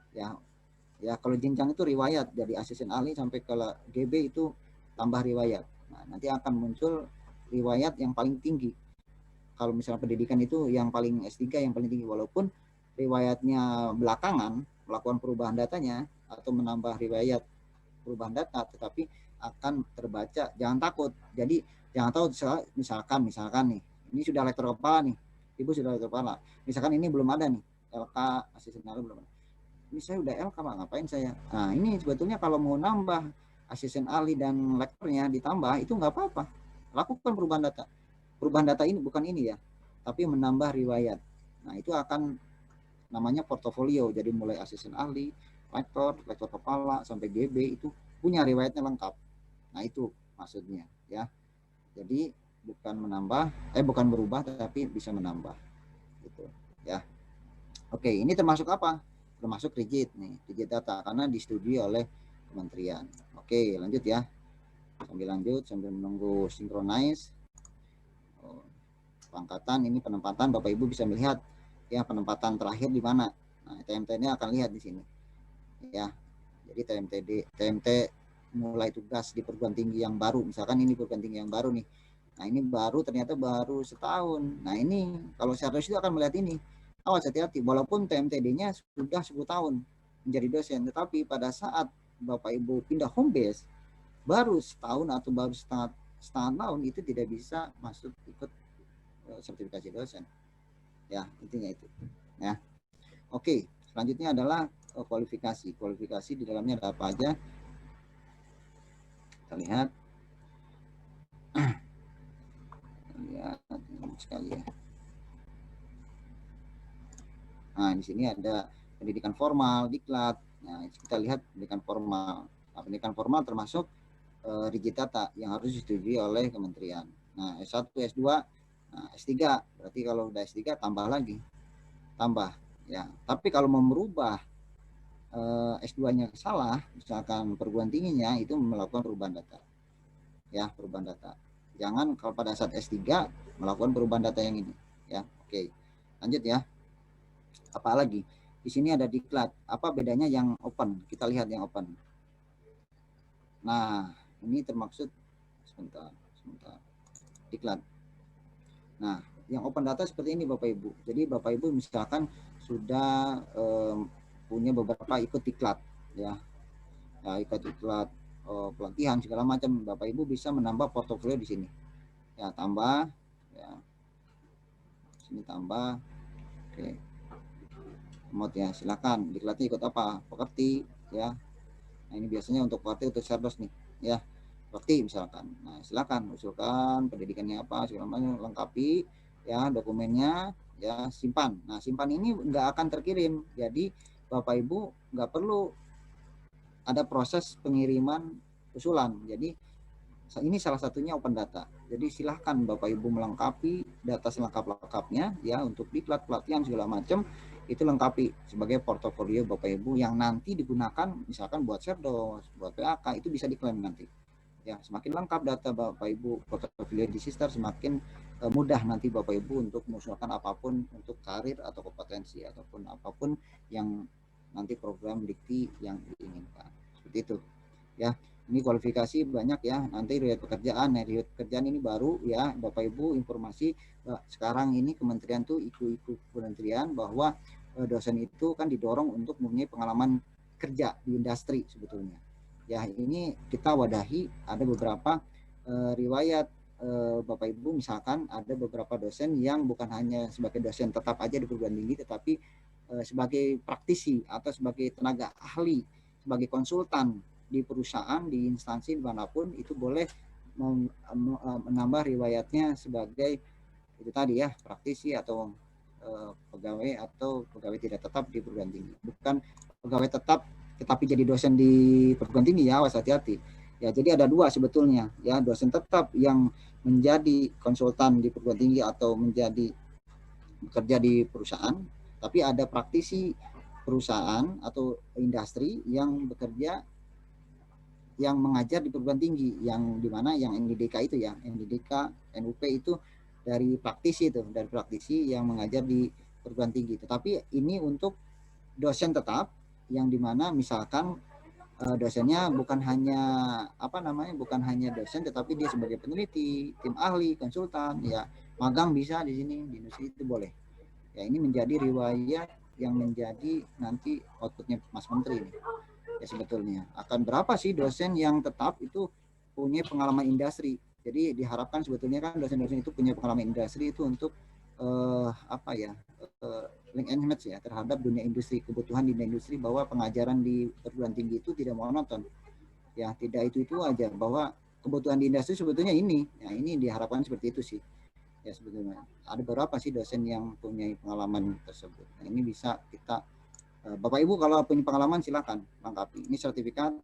Ya, ya kalau jenjang itu riwayat dari asisten ahli sampai ke GB itu tambah riwayat. Nah, nanti akan muncul riwayat yang paling tinggi. Kalau misalnya pendidikan itu yang paling S3 yang paling tinggi, walaupun riwayatnya belakangan melakukan perubahan datanya atau menambah riwayat perubahan data, tetapi akan terbaca. Jangan takut. Jadi jangan tahu misalkan nih, ini sudah lektor kepala nih, ibu sudah lektor kepala. Misalkan ini belum ada nih LK asisten ahli belum ada. Ini saya udah LK Pak, ngapain saya? Nah ini sebetulnya kalau mau nambah asisten ahli dan lektornya ditambah itu nggak apa-apa. Lakukan perubahan data. Perubahan data ini bukan ini ya, tapi menambah riwayat. Nah itu akan namanya portofolio. Jadi mulai asisten ahli, lektor kepala sampai GB itu punya riwayatnya lengkap. Nah itu maksudnya ya. Jadi bukan berubah tapi bisa menambah gitu ya. Oke, ini termasuk apa? Termasuk rigid nih, rigid data karena disetujui oleh kementerian. Oke, lanjut ya. Sambil menunggu sinkronize. Oh, pangkatan ini penempatan, Bapak Ibu bisa melihat ya penempatan terakhir di mana. Nah, TMT-nya akan lihat di sini. Ya. Jadi TMT mulai tugas di perguruan tinggi yang baru. Misalkan ini perguruan tinggi yang baru nih. Nah, ini ternyata baru setahun. Nah, ini kalau serius itu akan melihat ini. Awas hati-hati, walaupun TMTD-nya sudah 10 tahun menjadi dosen, tetapi pada saat Bapak Ibu pindah home base, baru setahun atau baru setengah tahun itu tidak bisa masuk ikut sertifikasi dosen. Ya, intinya itu. Ya. Oke, selanjutnya adalah kualifikasi. Kualifikasi di dalamnya ada apa aja? Kita lihat. Lihat sekali ya. Nah, di sini ada pendidikan formal, diklat. Nah, kita lihat pendidikan formal. Nah, pendidikan formal termasuk rigid data yang harus disetujui oleh kementerian. Nah, S1, S2, nah, S3. Berarti kalau udah S3 tambah lagi. Tambah ya. Tapi kalau mau merubah S2-nya salah, misalkan perguruan tingginya itu melakukan perubahan data. Ya, perubahan data. Jangan kalau pada saat S3 melakukan perubahan data yang ini, ya. Oke. Lanjut ya. Apa lagi? Di sini ada diklat. Apa bedanya yang open? Kita lihat yang open. Nah, ini termaksud sebentar. Diklat. Nah, yang open data seperti ini Bapak Ibu. Jadi Bapak Ibu misalkan sudah punya beberapa ikut diklat, ya. Ya, ikut diklat pelatihan segala macam, Bapak Ibu bisa menambah portofolio di sini. Ya, tambah, ya. Sini tambah. Oke. Mod ya, silakan. Diklatnya ikut apa? Pekerti, ya. Nah, ini biasanya untuk pekerti untuk serdos nih, ya. Pekerti misalkan. Nah, silakan usulkan pendidikannya apa, segala macam, lengkapi ya dokumennya, ya simpan. Nah, simpan ini nggak akan terkirim. Jadi Bapak Ibu nggak perlu ada proses pengiriman usulan. Jadi ini salah satunya open data. Jadi silahkan Bapak Ibu melengkapi data selengkap-lengkapnya ya untuk diklat pelatihan segala macam itu lengkapi sebagai portofolio Bapak Ibu yang nanti digunakan misalkan buat serdos, buat PAK itu bisa diklaim nanti. Ya, semakin lengkap data Bapak Ibu portofolio di Sister semakin mudah nanti Bapak Ibu untuk mengusulkan apapun untuk karir atau kompetensi ataupun apapun yang nanti program dikti yang diinginkan. Seperti itu. Ya, ini kualifikasi banyak ya. Nanti riwayat pekerjaan, riwayat pekerjaan ini baru ya Bapak Ibu informasi sekarang ini kementerian tuh ikut kementerian bahwa dosen itu kan didorong untuk mempunyai pengalaman kerja di industri sebetulnya. Ya, ini kita wadahi ada beberapa riwayat Bapak Ibu misalkan ada beberapa dosen yang bukan hanya sebagai dosen tetap aja di perguruan tinggi tetapi sebagai praktisi atau sebagai tenaga ahli, sebagai konsultan di perusahaan, di instansi manapun itu boleh menambah riwayatnya sebagai itu tadi ya praktisi atau pegawai atau pegawai tidak tetap di perguruan tinggi. Bukan pegawai tetap tetapi jadi dosen di perguruan tinggi ya, awas hati-hati. Ya, jadi ada dua sebetulnya ya, dosen tetap yang menjadi konsultan di perguruan tinggi atau menjadi bekerja di perusahaan, tapi ada praktisi perusahaan atau industri yang bekerja yang mengajar di perguruan tinggi yang dimana yang NDDK itu ya NDDK NUP itu dari praktisi yang mengajar di perguruan tinggi. Tetapi ini untuk dosen tetap yang dimana misalkan dosennya bukan hanya bukan hanya dosen, tetapi dia sebagai peneliti, tim ahli, konsultan, ya magang bisa di sini, di industri itu boleh. Ya ini menjadi riwayat yang menjadi nanti outputnya Mas Menteri ini. Ya sebetulnya akan berapa sih dosen yang tetap itu punya pengalaman industri. Jadi diharapkan sebetulnya kan dosen-dosen itu punya pengalaman industri itu untuk link and match ya terhadap dunia industri, kebutuhan di industri, bahwa pengajaran di perguruan tinggi itu tidak monoton. Ya, tidak itu aja, bahwa kebutuhan di industri sebetulnya ini. Ya, ini diharapkan seperti itu sih. Ya, sebetulnya ada beberapa sih dosen yang punya pengalaman tersebut. Nah, ini bisa kita Bapak Ibu kalau punya pengalaman silakan lengkapi. Ini sertifikat.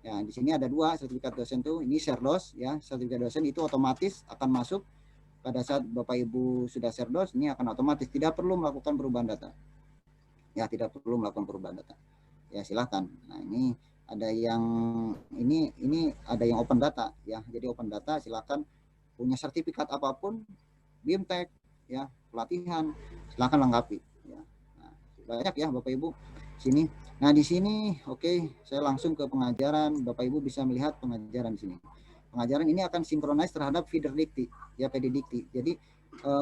Ya, di sini ada 2 sertifikat dosen tuh. Ini Serdos ya, sertifikat dosen itu otomatis akan masuk pada saat Bapak Ibu sudah Serdos, ini akan otomatis tidak perlu melakukan perubahan data. Ya, tidak perlu melakukan perubahan data. Ya, silakan. Nah, ini ada yang ini ada yang open data ya. Jadi open data silakan punya sertifikat apapun, BIMTEK ya, pelatihan, silakan lengkapi ya. Nah, banyak ya Bapak Ibu sini. Nah, di sini oke, saya langsung ke pengajaran. Bapak Ibu bisa melihat pengajaran di sini. Pengajaran ini akan sinkronis terhadap feeder dikti ya, PD dikti. Jadi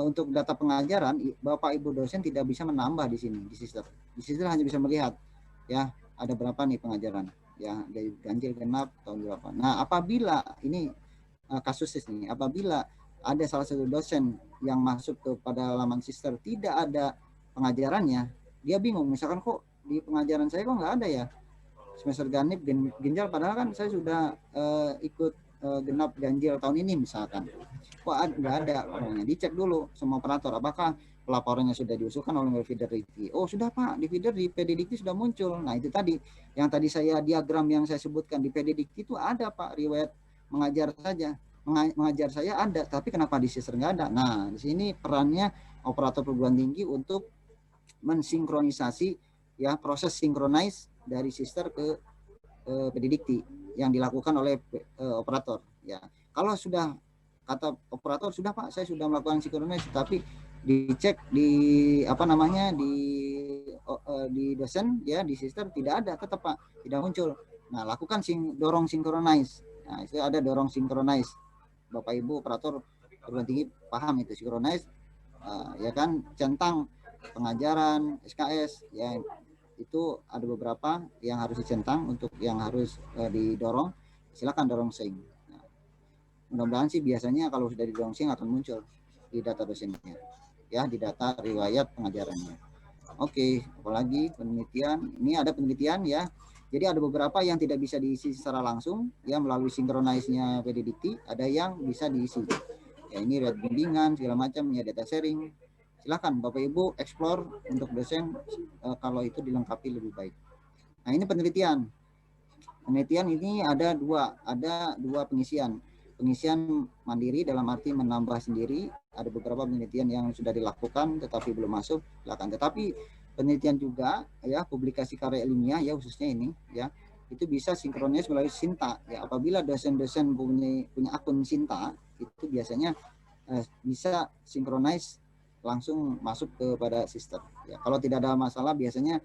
untuk data pengajaran Bapak Ibu dosen tidak bisa menambah di sini di sister. Di sister hanya bisa melihat ya ada berapa nih pengajaran ya, dari ganjil genap tahun berapa. Nah, apabila ini kasus ini, apabila ada salah satu dosen yang masuk kepada laman sister tidak ada pengajarannya, dia bingung, misalkan kok di pengajaran saya kok nggak ada ya semester ganjil ginjal, padahal kan saya sudah ikut genap ganjil tahun ini misalkan. Kok nggak ada orangnya? Dicek dulu sama operator apakah pelaporannya sudah diusulkan oleh feeder dikti. Oh sudah Pak, di feeder di PD dikti sudah muncul. Nah itu tadi yang tadi saya diagram yang saya sebutkan di PD dikti itu ada Pak, riwayat mengajar saja. Mengajar saya ada, tapi kenapa di sister nggak ada? Nah di sini perannya operator perguruan tinggi untuk mensinkronisasi ya, proses sinkronize dari sister ke PD dikti yang dilakukan oleh operator ya. Kalau sudah kata operator sudah Pak, saya sudah melakukan sinkronis, tapi dicek di di dosen ya, di sister tidak ada, tetap Pak tidak muncul. Nah lakukan dorong sinkronize. Nah itu ada dorong sinkronize. Bapak Ibu operator perguruan tinggi paham itu sinkronize ya kan, centang pengajaran SKS ya, itu ada beberapa yang harus dicentang untuk yang harus didorong, silakan dorong sync. Nah, mudah-mudahan sih biasanya kalau sudah didorong sync akan muncul di data dosennya ya, di data riwayat pengajarannya. Oke, apalagi penelitian, ini ada penelitian ya. Jadi ada beberapa yang tidak bisa diisi secara langsung ya melalui sinkronize-nya PD dikti, ada yang bisa diisi. Ya ini red bimbingan segala macam ya, data sharing. Silakan Bapak Ibu explore untuk dosen kalau itu dilengkapi lebih baik. Nah ini penelitian. Penelitian ini ada dua pengisian. Pengisian mandiri dalam arti menambah sendiri. Ada beberapa penelitian yang sudah dilakukan tetapi belum masuk, silakan. Tetapi penelitian juga ya, publikasi karya ilmiah ya khususnya ini ya, itu bisa sinkronis melalui Sinta ya. Apabila dosen-dosen punya akun Sinta itu biasanya bisa sinkronis langsung masuk kepada sister ya. Kalau tidak ada masalah biasanya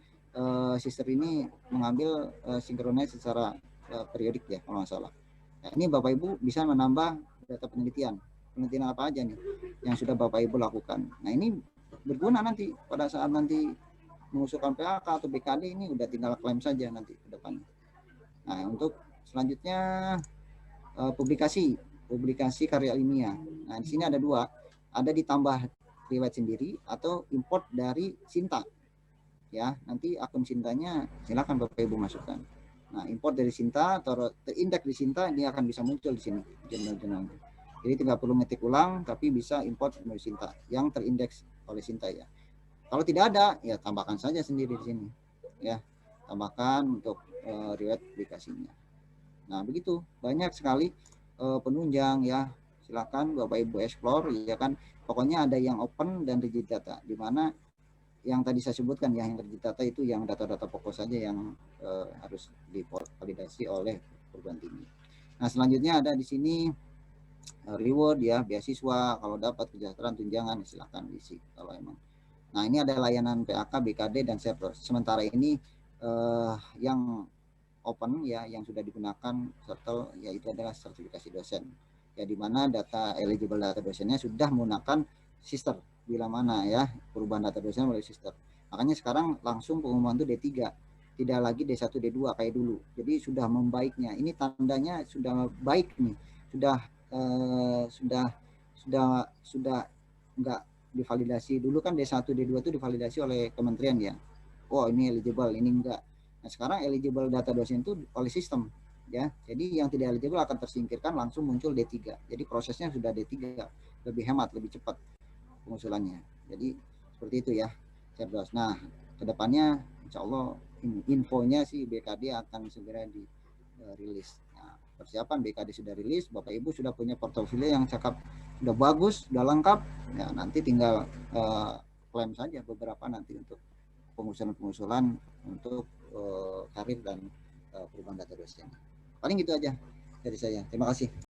sister ini mengambil sinkronis secara periodik ya kalau nggak salah. Nah, ini Bapak Ibu bisa menambah data penelitian apa aja nih yang sudah Bapak Ibu lakukan. Nah ini berguna nanti pada saat nanti mengusulkan PAK atau BKD, ini udah tinggal klaim saja nanti ke depan. Nah untuk selanjutnya publikasi karya ilmiah. Nah di sini ada dua, ada ditambah riwayat sendiri atau import dari Sinta ya. Nanti akun Sintanya silakan Bapak Ibu masukkan. Nah import dari Sinta atau terindeks di Sinta ini akan bisa muncul di sini jurnal-jurnal. Jadi tidak perlu ngetik ulang, tapi bisa import dari Sinta yang terindeks oleh Sinta ya. Kalau tidak ada ya tambahkan saja sendiri di sini ya, tambahkan untuk riwayat publikasinya. Nah begitu banyak sekali penunjang ya, silakan Bapak Ibu explore ya kan. Pokoknya ada yang open dan rigid data, di mana yang tadi saya sebutkan ya, yang rigid data itu yang data-data pokok saja yang harus divalidasi oleh perguruan tinggi. Nah selanjutnya ada di sini reward ya, beasiswa, kalau dapat kesejahteraan tunjangan silakan isi kalau emang. Nah ini ada layanan PAK, BKD dan Serdos. Sementara ini yang open ya, yang sudah digunakan shuttle, yaitu adalah sertifikasi dosen. Ya, di mana data eligible data dosennya sudah menggunakan sister bila mana ya, perubahan data dosen melalui sister. Makanya sekarang langsung pengumuman itu D3, tidak lagi D1 D2 kayak dulu. Jadi sudah membaiknya. Ini tandanya sudah baik nih. Sudah enggak divalidasi. Dulu kan D1 D2 itu divalidasi oleh kementerian ya. Oh, ini eligible, ini enggak. Nah, sekarang eligible data dosen itu oleh sistem ya. Jadi yang tidak eligible akan tersingkirkan, langsung muncul D3. Jadi prosesnya sudah D3, lebih hemat, lebih cepat pengusulannya. Jadi seperti itu ya, Cerdos. Nah, kedepannya insya Allah infonya sih BKD akan segera dirilis. Nah, persiapan BKD sudah rilis, Bapak Ibu sudah punya portofolio yang cakep, sudah bagus, sudah lengkap. Ya, nanti tinggal klaim saja beberapa nanti untuk pengusulan-pengusulan untuk karir dan perubahan data dosen. Paling gitu aja dari saya. Terima kasih.